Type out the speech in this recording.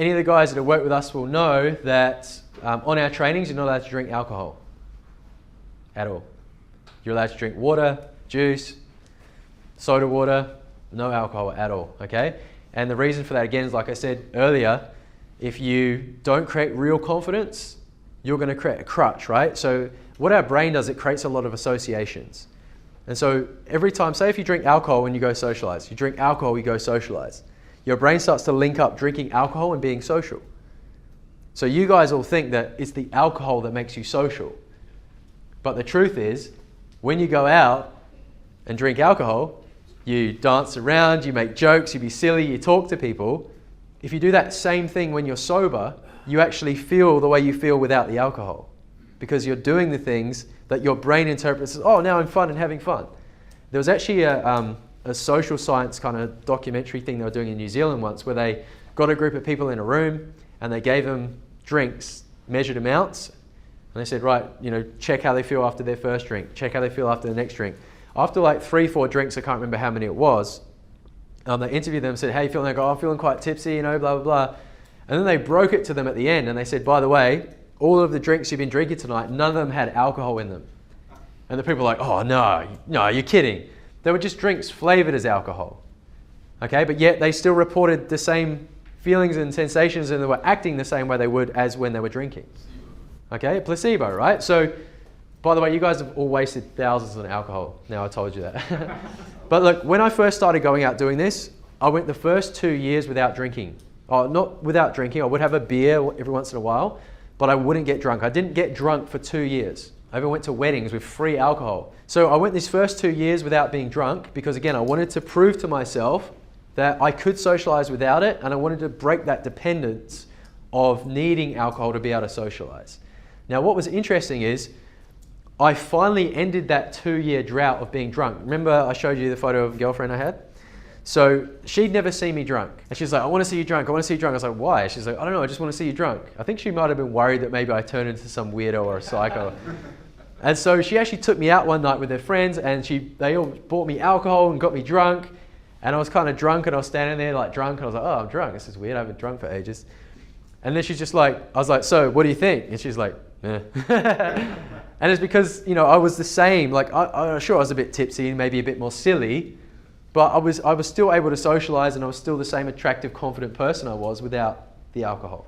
any of the guys that have worked with us will know that on our trainings, you're not allowed to drink alcohol at all. You're allowed to drink water, juice, soda water, no alcohol at all, okay? And the reason for that, again, is like I said earlier, if you don't create real confidence, you're going to create a crutch, right? So what our brain does, it creates a lot of associations. And so every time, say if you drink alcohol when you go socialize, you drink alcohol, you go socialize, your brain starts to link up drinking alcohol and being social. So you guys all think that it's the alcohol that makes you social. But the truth is, when you go out and drink alcohol, you dance around, you make jokes, you be silly, you talk to people. If you do that same thing when you're sober, you actually feel the way you feel without the alcohol. Because you're doing the things that your brain interprets as, oh, now I'm fun and having fun. There was actually a social science kind of documentary thing they were doing in New Zealand once, where they got a group of people in a room and they gave them drinks, measured amounts, and they said, right, check how they feel after their first drink, check how they feel after the next drink. After like 3-4 drinks, I can't remember how many it was, they interviewed them and said, how you feeling? They go, oh, I'm feeling quite tipsy, blah, blah, blah. And then they broke it to them at the end and they said, by the way, all of the drinks you've been drinking tonight, none of them had alcohol in them. And the people were like, oh, no, you're kidding. They were just drinks flavored as alcohol. Okay, but yet they still reported the same feelings and sensations and they were acting the same way they would as when they were drinking. Okay, placebo, right? So, by the way, you guys have all wasted thousands on alcohol. Now I told you that. But look, when I first started going out doing this, I went the first 2 years without drinking. Oh, not without drinking, I would have a beer every once in a while, but I wouldn't get drunk. I didn't get drunk for 2 years. I even went to weddings with free alcohol. So I went these first 2 years without being drunk because, again, I wanted to prove to myself that I could socialize without it, and I wanted to break that dependence of needing alcohol to be able to socialize. Now, what was interesting is I finally ended that 2-year drought of being drunk. Remember I showed you the photo of a girlfriend I had? So she'd never seen me drunk. And she's like, I want to see you drunk, I want to see you drunk. I was like, why? She's like, I don't know, I just want to see you drunk. I think she might have been worried that maybe I turned into some weirdo or a psycho. And so she actually took me out one night with her friends and they all bought me alcohol and got me drunk. And I was kind of drunk and I was standing there like drunk and I was like, oh, I'm drunk. This is weird, I haven't drunk for ages. And then she's just like, I was like, so what do you think? And she's like, eh. And it's because, I was the same. Like, sure, I was a bit tipsy and maybe a bit more silly, but I was still able to socialize and I was still the same attractive, confident person I was without the alcohol.